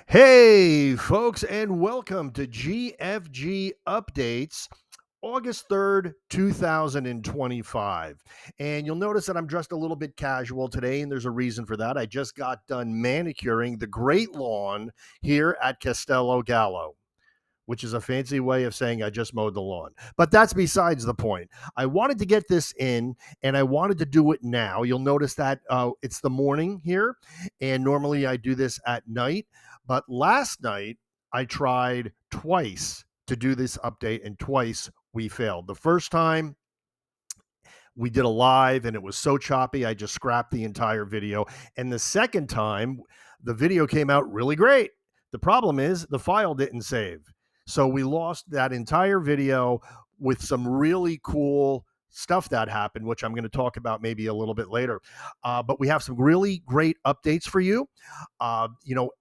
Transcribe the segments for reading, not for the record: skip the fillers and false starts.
Hey, folks, and welcome to GFG Updates, August 3rd, 2025. And you'll notice that I'm dressed a little bit casual today, and there's a reason for that. I just got done manicuring the great lawn here at Castello Gallo, which is a fancy way of saying I just mowed the lawn. But that's besides the point. I wanted to get this in and I wanted to do it now. You'll notice that it's the morning here, and normally I do this at night. But last night I tried twice to do this update, and twice we failed. The first time we did a live and it was so choppy, I just scrapped the entire video. And the second time, the video came out really great. The problem is the file didn't save. So we lost that entire video with some really cool stuff that happened, which I'm going to talk about maybe a little bit later. But we have some really great updates for you.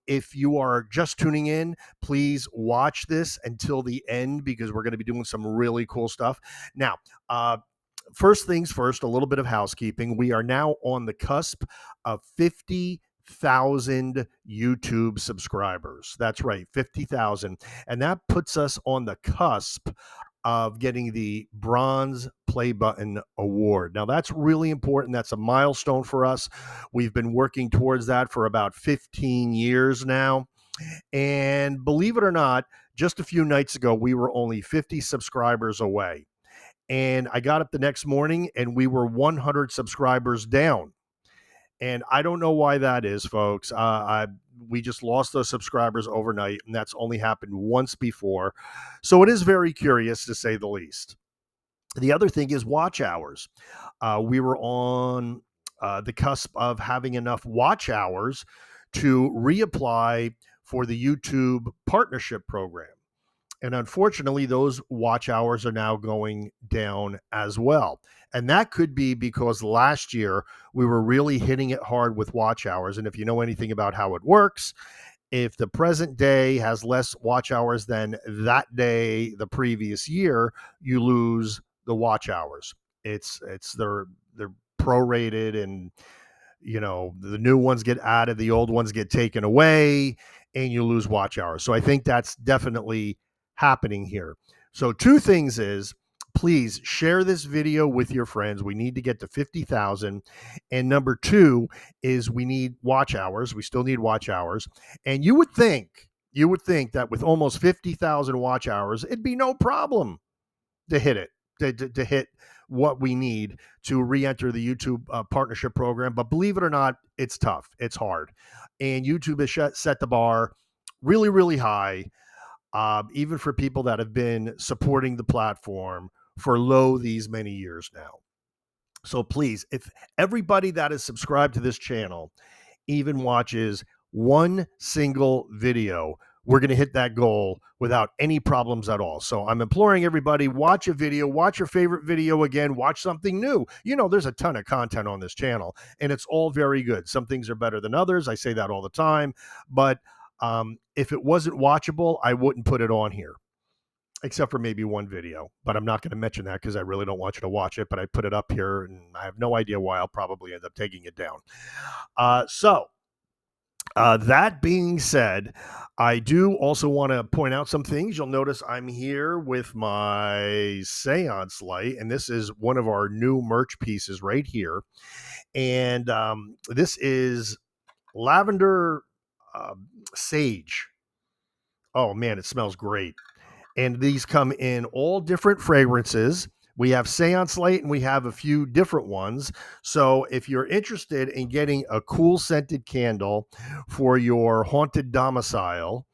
If you are just tuning in, please watch this until the end because we're going to be doing some really cool stuff. Now, first things first, a little bit of housekeeping. We are now on the cusp of 50,000 YouTube subscribers. That's right, 50,000. And that puts us on the cusp of getting the Bronze Play Button Award. Now, that's really important. That's a milestone for us. We've been working towards that for about 15 years now. And believe it or not, just a few nights ago, we were only 50 subscribers away. And I got up the next morning and we were 100 subscribers down. And I don't know why that is, folks. We just lost those subscribers overnight, and that's only happened once before. So it is very curious, to say the least. The other thing is watch hours. We were on the cusp of having enough watch hours to reapply for the YouTube partnership program. And unfortunately, those watch hours are now going down as well. And that could be because last year we were really hitting it hard with watch hours. And if you know anything about how it works, if the present day has less watch hours than that day the previous year, you lose the watch hours. They're prorated, and the new ones get added, the old ones get taken away, and you lose watch hours. So I think that's definitely happening here. So two things is, please share this video with your friends. We need to get to 50,000. And number two is we need watch hours. We still need watch hours. And you would think that with almost 50,000 watch hours, it'd be no problem to hit it, to hit what we need to re-enter the YouTube partnership program. But believe it or not, it's tough. It's hard. And YouTube has set the bar really, really high, even for people that have been supporting the platform for these many years now. So please, if everybody that is subscribed to this channel even watches one single video, we're going to hit that goal without any problems at all. So I'm imploring everybody, watch a video, watch your favorite video again, watch something new. There's a ton of content on this channel, and it's all very good. Some things are better than others. I say that all the time. But if it wasn't watchable, I wouldn't put it on here, except for maybe one video. But I'm not going to mention that because I really don't want you to watch it. But I put it up here, and I have no idea why. I'll probably end up taking it down. That being said, I do also want to point out some things. You'll notice I'm here with my seance light, and this is one of our new merch pieces right here. And this is lavender sage. Oh man, it smells great. And these come in all different fragrances. We have seance light and we have a few different ones. So if you're interested in getting a cool scented candle for your haunted domicile,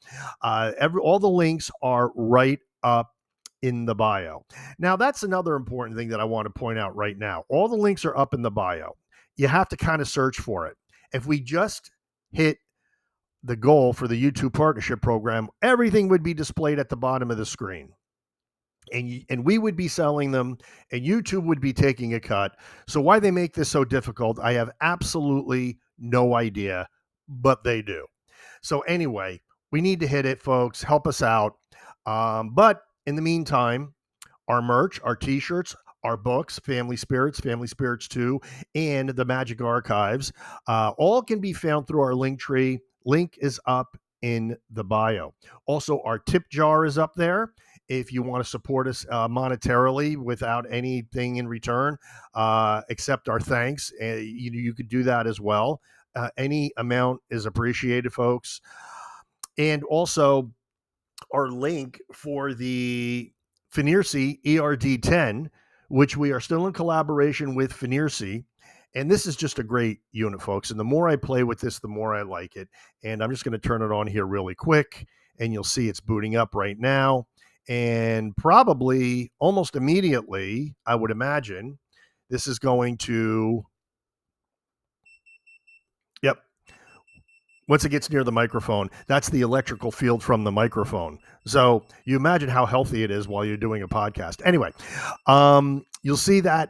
all the links are right up in the bio. Now, that's another important thing that I want to point out right now. All the links are up in the bio. You have to kind of search for it. If we just hit the goal for the YouTube partnership program, everything would be displayed at the bottom of the screen. And we would be selling them, and YouTube would be taking a cut. So why they make this so difficult, I have absolutely no idea, but they do. So anyway, we need to hit it, folks. Help us out. But in the meantime, our merch, our t-shirts, our books, Family Spirits 2, and the Magic Archives, all can be found through our link tree. Link is up in the bio. Also, our tip jar is up there. If you want to support us monetarily without anything in return, except our thanks, you could do that as well. Any amount is appreciated, folks. And also, our link for the Finirsi ERD10, which we are still in collaboration with Finirsi. And this is just a great unit, folks. And the more I play with this, the more I like it. And I'm just going to turn it on here really quick. And you'll see it's booting up right now. And probably almost immediately, I would imagine, this is going to, yep, once it gets near the microphone, that's the electrical field from the microphone. So you imagine how healthy it is while you're doing a podcast. Anyway, you'll see that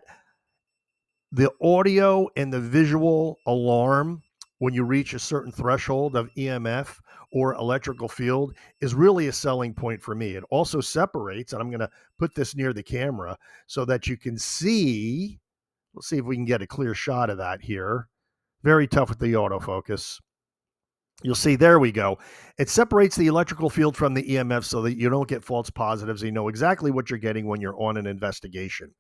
the audio and the visual alarm when you reach a certain threshold of EMF or electrical field is really a selling point for me. It also separates, and I'm going to put this near the camera so that you can see. Let's see if we can get a clear shot of that here. Very tough with the autofocus. You'll see, there we go. It separates the electrical field from the EMF so that you don't get false positives. You know exactly what you're getting when you're on an investigation.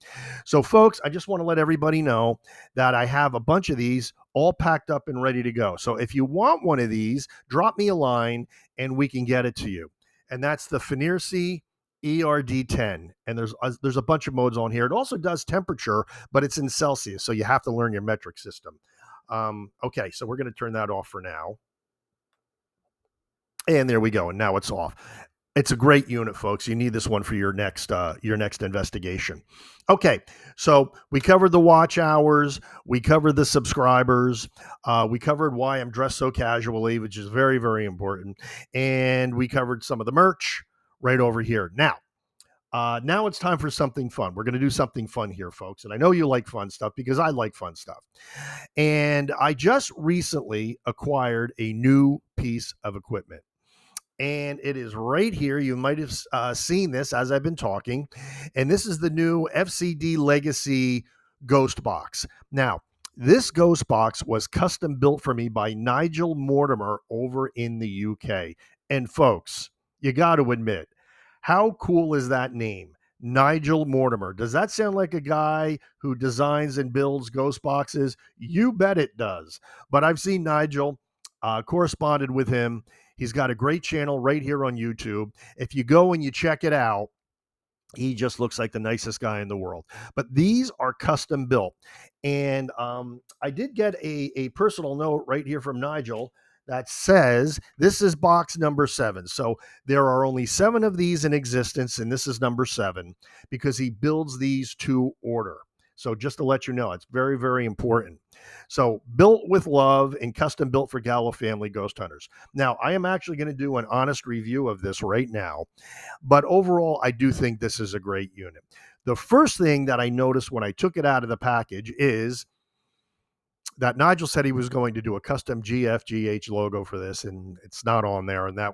So, folks, I just want to let everybody know that I have a bunch of these all packed up and ready to go. So if you want one of these, drop me a line and we can get it to you. And that's the Finirsi ERD10. And there's a bunch of modes on here. It also does temperature, but it's in Celsius, so you have to learn your metric system. Okay, so we're going to turn that off for now. And there we go. And now it's off. It's a great unit, folks. You need this one for your next investigation. Okay, so we covered the watch hours. We covered the subscribers. We covered why I'm dressed so casually, which is very, very important. And we covered some of the merch right over here. Now it's time for something fun. We're going to do something fun here, folks. And I know you like fun stuff because I like fun stuff. And I just recently acquired a new piece of equipment. And it is right here. You might have seen this as I've been talking. And this is the new FCD Legacy Ghost Box. Now, this Ghost Box was custom built for me by Nigel Mortimer over in the UK. And folks, you got to admit, how cool is that name? Nigel Mortimer. Does that sound like a guy who designs and builds ghost boxes? You bet it does. But I've seen Nigel, corresponded with him. He's got a great channel right here on YouTube. If you go and you check it out, he just looks like the nicest guy in the world. But these are custom built. And I did get a personal note right here from Nigel that says this is box number 7. So there are only 7 of these in existence, and this is number 7 because he builds these to order. So just to let you know, it's very, very important. So built with love and custom built for Gallo family ghost hunters. Now, I am actually going to do an honest review of this right now. But overall, I do think this is a great unit. The first thing that I noticed when I took it out of the package is that Nigel said he was going to do a custom GFGH logo for this, and it's not on there. And that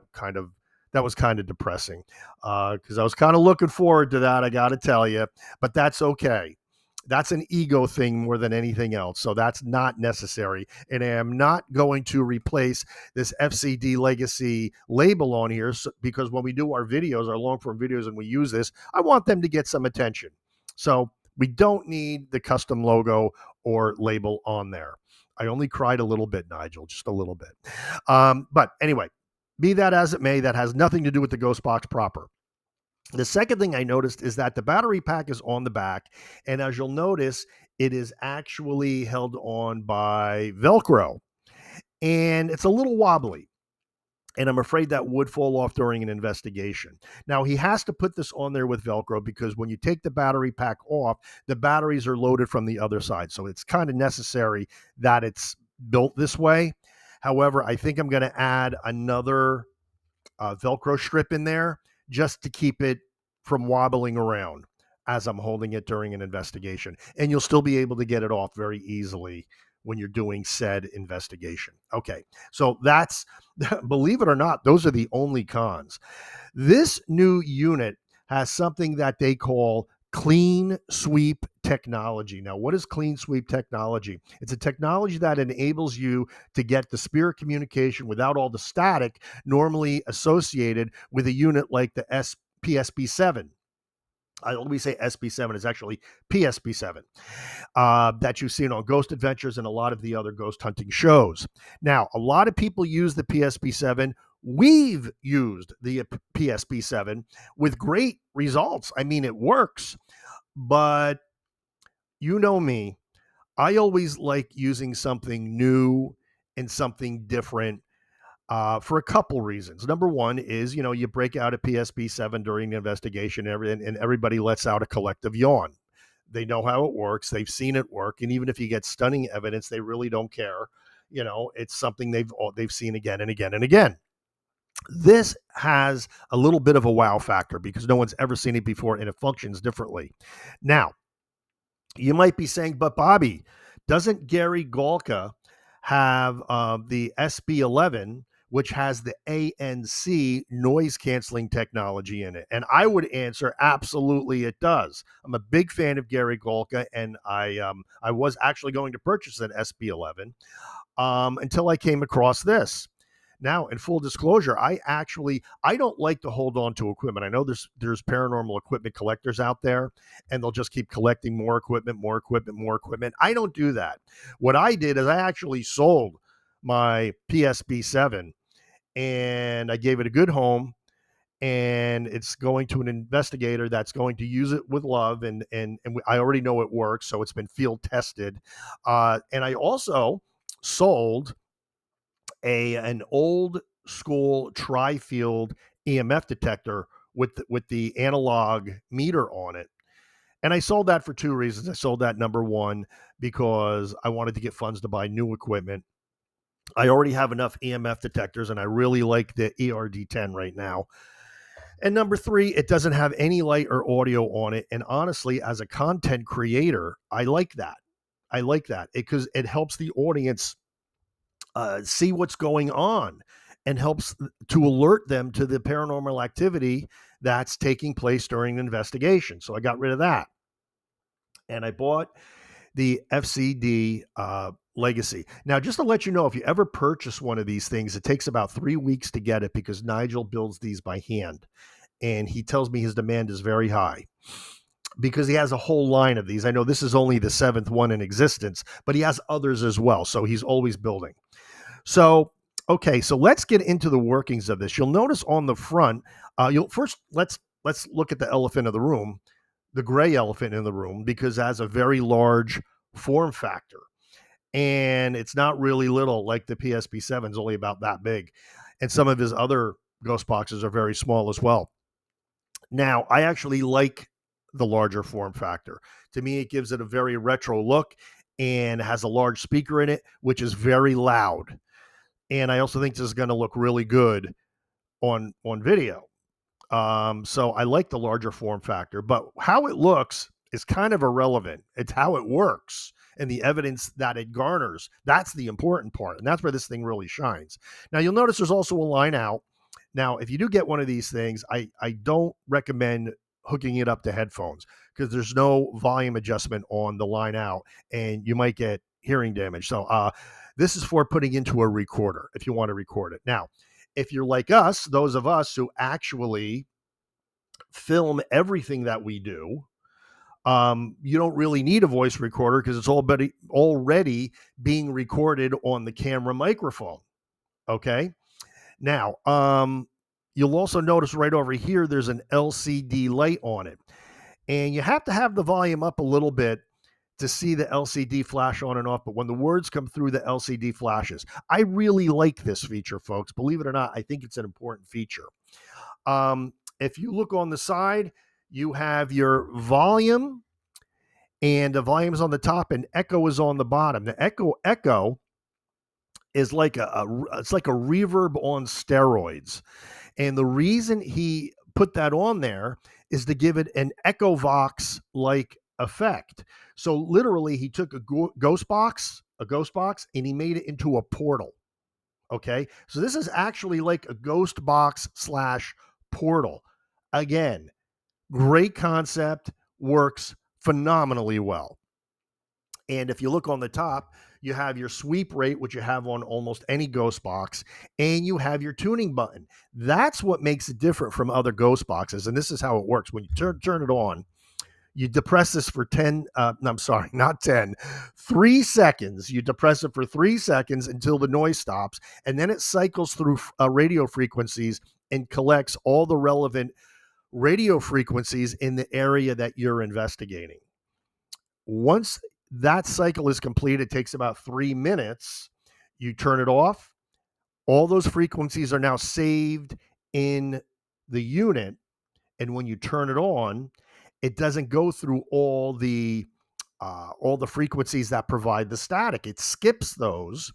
was kind of depressing because I was kind of looking forward to that, I got to tell you. But that's okay. That's an ego thing more than anything else. So that's not necessary. And I am not going to replace this FCD Legacy label on here because when we do our videos, our long form videos, and we use this, I want them to get some attention. So we don't need the custom logo or label on there. I only cried a little bit, Nigel, just a little bit. But anyway, be that as it may, that has nothing to do with the Ghost Box proper. The second thing I noticed is that the battery pack is on the back, and as you'll notice, it is actually held on by Velcro, and it's a little wobbly, and I'm afraid that would fall off during an investigation. Now, he has to put this on there with Velcro because when you take the battery pack off, the batteries are loaded from the other side, so it's kind of necessary that it's built this way. However, I think I'm going to add another Velcro strip in there just to keep it from wobbling around as I'm holding it during an investigation. And you'll still be able to get it off very easily when you're doing said investigation. Okay, so that's, believe it or not, those are the only cons. This new unit has something that they call clean sweep technology. Now, what is clean sweep technology? It's a technology that enables you to get the spirit communication without all the static normally associated with a unit like the PSP7. I always say SB7, it's actually PSP7, that you've seen on Ghost Adventures and a lot of the other ghost hunting shows. Now, a lot of people use the PSP7. We've used the PSP7 with great results. I mean, it works, but you know me, I always like using something new and something different for a couple reasons. Number one is, you break out a PSP7 during the investigation and everybody lets out a collective yawn. They know how it works. They've seen it work. And even if you get stunning evidence, they really don't care. It's something they've seen again and again and again. This has a little bit of a wow factor because no one's ever seen it before and it functions differently. Now, you might be saying, but Bobby, doesn't Gary Galka have the SB11, which has the ANC noise canceling technology in it? And I would answer, absolutely, it does. I'm a big fan of Gary Galka, and I was actually going to purchase an SB11 until I came across this. Now, in full disclosure, I don't like to hold on to equipment. I know there's paranormal equipment collectors out there, and they'll just keep collecting more equipment, more equipment, more equipment. I don't do that. What I did is I actually sold my PSB7 and I gave it a good home, and it's going to an investigator that's going to use it with love, and I already know it works, so it's been field tested. And I also sold an old school tri-field EMF detector with the analog meter on it. And I sold that for two reasons. I sold that, number one, because I wanted to get funds to buy new equipment. I already have enough EMF detectors and I really like the ERD10 right now. And number three, it doesn't have any light or audio on it. And honestly, as a content creator, I like that. I like that because it helps the audience see what's going on and helps to alert them to the paranormal activity that's taking place during an investigation. So I got rid of that. And I bought the FCD Legacy. Now, just to let you know, if you ever purchase one of these things, it takes about 3 weeks to get it because Nigel builds these by hand. And he tells me his demand is very high because he has a whole line of these. I know this is only the 7th one in existence, but he has others as well. So he's always building. So, okay, so let's get into the workings of this. You'll notice on the front, let's look at the elephant of the room, the gray elephant in the room, because it has a very large form factor. And it's not really little, like the PSP7 is only about that big. And some of his other ghost boxes are very small as well. Now, I actually like the larger form factor. To me, it gives it a very retro look and has a large speaker in it, which is very loud. And I also think this is going to look really good on video. So I like the larger form factor, but how it looks is kind of irrelevant. It's how it works and the evidence that it garners. That's the important part. And that's where this thing really shines. Now, you'll notice there's also a line out. Now, if you do get one of these things, I don't recommend hooking it up to headphones because there's no volume adjustment on the line out and you might get hearing damage. So this is for putting into a recorder if you want to record it. Now, if you're like us, those of us who actually film everything that we do, you don't really need a voice recorder because it's already being recorded on the camera microphone. Okay. Now, you'll also notice right over here, there's an LCD light on it. And you have to have the volume up a little bit to see the LCD flash on and off. But when the words come through, the LCD flashes. I really like this feature, folks. Believe it or not, I think it's an important feature. If you look on the side, you have your volume, and the volume is on the top, and echo is on the bottom. The echo is like it's like a reverb on steroids, and the reason he put that on there is to give it an Echo Vox like effect. So literally, he took a ghost box, and he made it into a portal. Okay, so this is actually like a ghost box / portal. Again, great concept, works phenomenally well. And if you look on the top, you have your sweep rate, which you have on almost any ghost box, and you have your tuning button. That's what makes it different from other ghost boxes. And this is how it works. When you turn it on, you depress this for 10, no, I'm sorry, not 10, 3 seconds. You depress it for 3 seconds until the noise stops, and then it cycles through radio frequencies and collects all the relevant radio frequencies in the area that you're investigating. Once that cycle is complete, it takes about 3 minutes. You turn it off. All those frequencies are now saved in the unit. And when you turn it on, it doesn't go through all the frequencies that provide the static. It skips those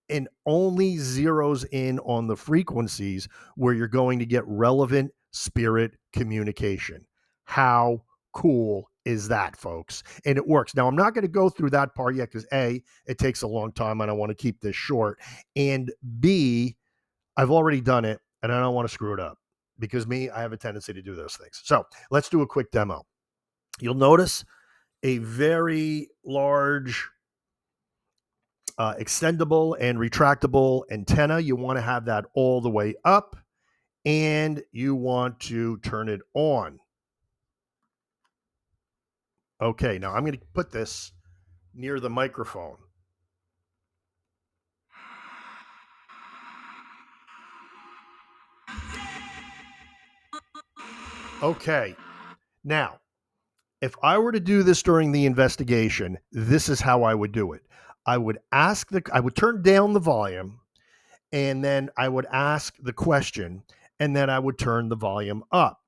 and only zeroes in on the frequencies where you're going to get relevant spirit communication. How cool is that, folks? And it works. Now, I'm not going to go through that part yet because A, it takes a long time and I want to keep this short. And B, I've already done it and I don't want to screw it up because I have a tendency to do those things. So let's do a quick demo. You'll notice a very large extendable and retractable antenna. You want to have that all the way up and you want to turn it on. Okay, now I'm going to put this near the microphone. Okay, now, if I were to do this during the investigation, this is how I would do it. I would turn down the volume, and then I would ask the question, and then I would turn the volume up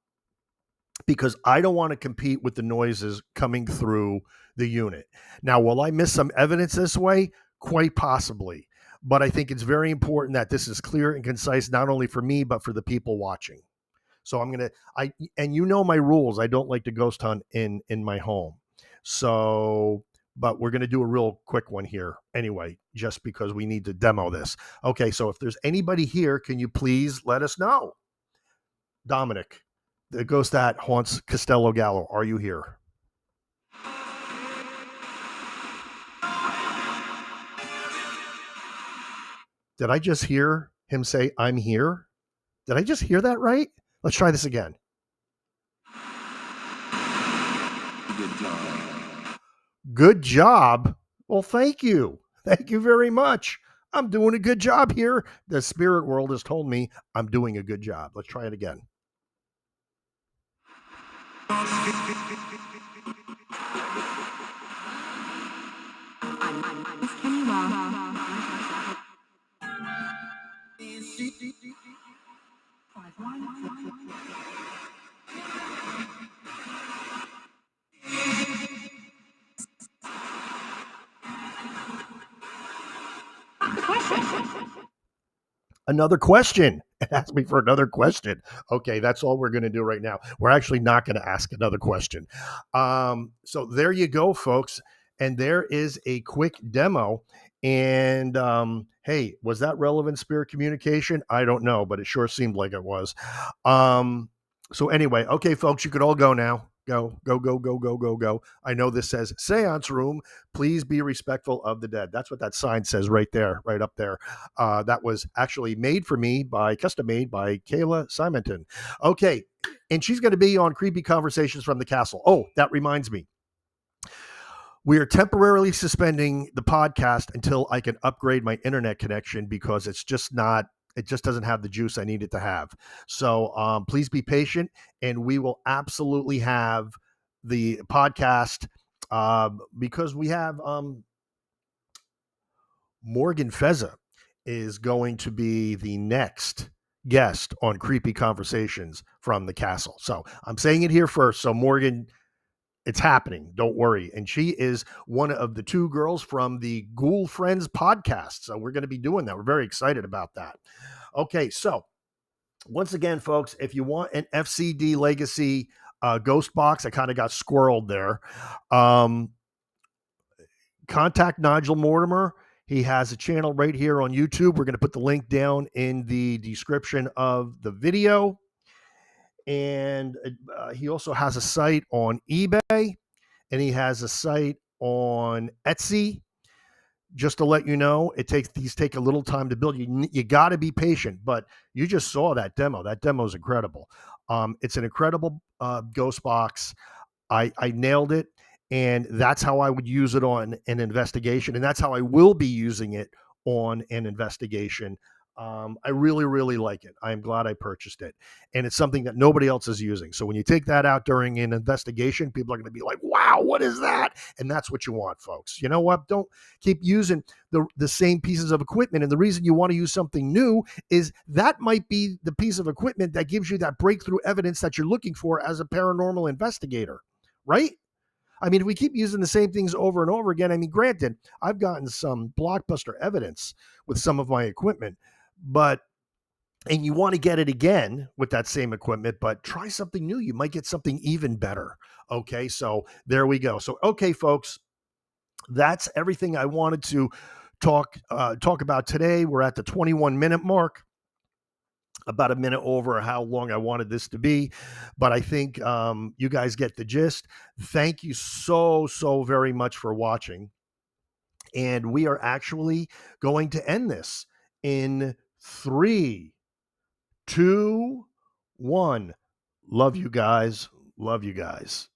because I don't want to compete with the noises coming through the unit. Now, will I miss some evidence this way? Quite possibly. But I think it's very important that this is clear and concise, not only for me, but for the people watching. So and you know my rules. I don't like to ghost hunt in my home. So, but we're going to do a real quick one here anyway, just because we need to demo this. Okay, so if there's anybody here, can you please let us know? Dominic, the ghost that haunts Castello Gallo, are you here? Did I just hear him say, I'm here? Did I just hear that right? Let's try this again. Good job. Well, thank you. Thank you very much. I'm doing a good job here. The spirit world has told me I'm doing a good job. Let's try it again. Another question. It asked me for another question. Okay, that's all we're going to do right now. We're actually not going to ask another question. So there you go, folks. And there is a quick demo. And hey, was that relevant spirit communication? I don't know, but it sure seemed like it was. So anyway, okay, folks, you could all go now. Go, go, go, go, go, go, go. I know this says seance room. Please be respectful of the dead. That's what that sign says right there, right up there. That was actually custom made by Kayla Simonton. Okay. And she's going to be on Creepy Conversations from the Castle. Oh, that reminds me. We are temporarily suspending the podcast until I can upgrade my internet connection because it just doesn't have the juice I need it to have. So please be patient, and we will absolutely have the podcast because we have Morgan Feza is going to be the next guest on Creepy Conversations from the Castle. So I'm saying it here first. So Morgan, it's happening. Don't worry. And she is one of the two girls from the Ghoul Friends podcast. So we're going to be doing that. We're very excited about that. Okay. So once again, folks, if you want an FCD Legacy ghost box, I kind of got squirreled there. Contact Nigel Mortimer. He has a channel right here on YouTube. We're going to put the link down in the description of the video. And he also has a site on eBay. and he has a site on Etsy. Just to let you know, these take a little time to build. You got to be patient, but you just saw that demo. That demo is incredible. It's an incredible ghost box. I nailed it, and that's how I would use it on an investigation, and that's how I will be using it on an investigation. I really, really like it. I am glad I purchased it, and it's something that nobody else is using. So when you take that out during an investigation, people are going to be like, "Wow, what is that?" And that's what you want, folks. You know what? Don't keep using the same pieces of equipment. And the reason you want to use something new is that might be the piece of equipment that gives you that breakthrough evidence that you're looking for as a paranormal investigator, right? I mean, if we keep using the same things over and over again, I mean, granted, I've gotten some blockbuster evidence with some of my equipment, but and you want to get it again with that same equipment, but try something new. You might get something even better. Okay, so there we go. So, okay, folks, that's everything I wanted to talk about today. We're at the 21-minute mark, about a minute over how long I wanted this to be, but I think you guys get the gist. Thank you so very much for watching, and we are actually going to end this in 3, 2, 1. Love you guys. Love you guys.